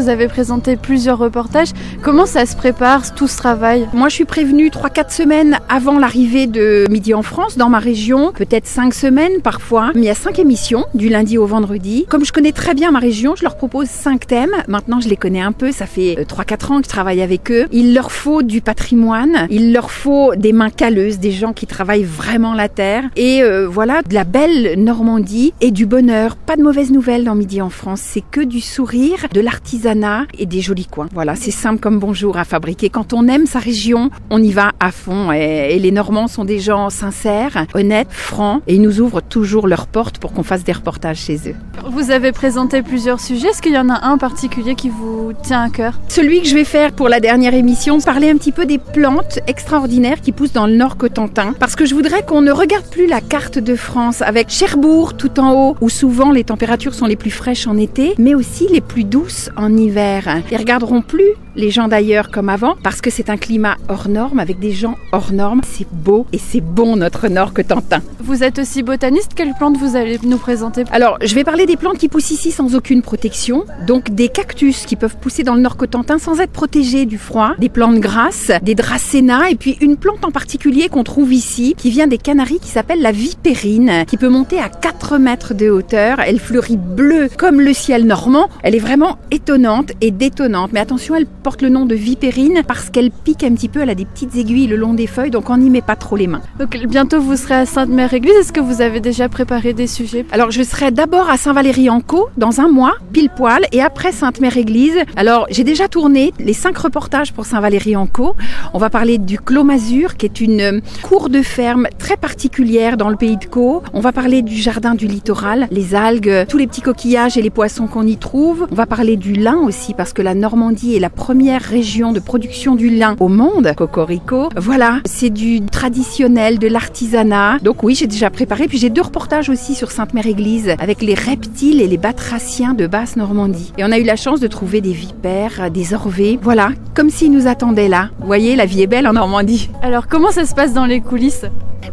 Vous avez présenté plusieurs reportages. Comment ça se prépare, tout ce travail? Moi, je suis prévenue 3-4 semaines avant l'arrivée de Midi en France, dans ma région. Peut-être 5 semaines parfois. Il y a 5 émissions, du lundi au vendredi. Comme je connais très bien ma région, je leur propose 5 thèmes. Maintenant, je les connais un peu. Ça fait 3-4 ans que je travaille avec eux. Il leur faut du patrimoine. Il leur faut des mains calleuses, des gens qui travaillent vraiment la terre. Et voilà, de la belle Normandie et du bonheur. Pas de mauvaises nouvelles dans Midi en France. C'est que du sourire, de l'artisanat et des jolis coins. Voilà, c'est simple comme bonjour à fabriquer. Quand on aime sa région, on y va à fond. Et les Normands sont des gens sincères, honnêtes, francs. Et ils nous ouvrent toujours leurs portes pour qu'on fasse des reportages chez eux. Vous avez présenté plusieurs sujets. Est-ce qu'il y en a un particulier qui vous tient à cœur? Celui que je vais faire pour la dernière émission, parler un petit peu des plantes extraordinaires qui poussent dans le Nord Cotentin. Parce que je voudrais qu'on ne regarde plus la carte de France avec Cherbourg tout en haut, où souvent les températures sont les plus fraîches en été, mais aussi les plus douces en hiver. Ils regarderont plus les gens d'ailleurs comme avant, parce que c'est un climat hors norme, avec des gens hors normes. C'est beau et c'est bon notre Nord Cotentin. Vous êtes aussi botaniste. Quelles plantes vous allez nous présenter? Alors, je vais parler des plantes qui poussent ici sans aucune protection. Donc des cactus qui peuvent pousser dans le Nord Cotentin sans être protégés du froid. Des plantes grasses, des dracénas et puis une plante en particulier qu'on trouve ici, qui vient des Canaries, qui s'appelle la vipérine, qui peut monter à 4 mètres de hauteur. Elle fleurit bleue comme le ciel normand. Elle est vraiment étonnante et détonnante. Mais attention, elle porte le nom de vipérine parce qu'elle pique un petit peu. Elle a des petites aiguilles le long des feuilles, donc on n'y met pas trop les mains. Donc bientôt vous serez à Sainte-Mère-Église. Est-ce que vous avez déjà préparé des sujets? Alors je serai d'abord à Saint-Valery-en-Caux dans un mois, pile poil, et après Sainte-Mère-Église. Alors j'ai déjà tourné les 5 reportages pour Saint-Valery-en-Caux. On va parler du Clos Mazur, qui est une cour de ferme très particulière dans le pays de Caux. On va parler du jardin du littoral, les algues, tous les petits coquillages et les poissons qu'on y trouve. On va parler du lin aussi, parce que la Normandie est la première région de production du lin au monde. Cocorico. Voilà, c'est du traditionnel, de l'artisanat. Donc oui, j'ai déjà préparé. Puis j'ai 2 reportages aussi sur Sainte-Mère-Église avec les reptiles et les batraciens de Basse-Normandie. Et on a eu la chance de trouver des vipères, des orvets. Voilà, comme s'ils nous attendaient là. Vous voyez, la vie est belle en Normandie. Alors comment ça se passe dans les coulisses?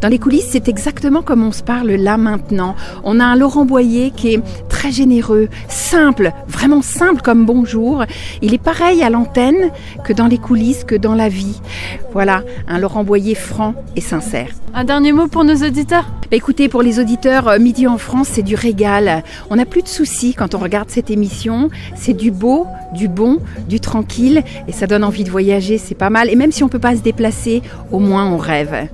Dans les coulisses, c'est exactement comme on se parle là maintenant. On a un Laurent Boyer qui est très généreux, simple, vraiment simple comme bonjour. Il est pareil à l'antenne que dans les coulisses, que dans la vie. Voilà, un Laurent Boyer franc et sincère. Un dernier mot pour nos auditeurs? Écoutez, pour les auditeurs, Midi en France, c'est du régal. On n'a plus de soucis quand on regarde cette émission. C'est du beau, du bon, du tranquille et ça donne envie de voyager, c'est pas mal. Et même si on ne peut pas se déplacer, au moins on rêve.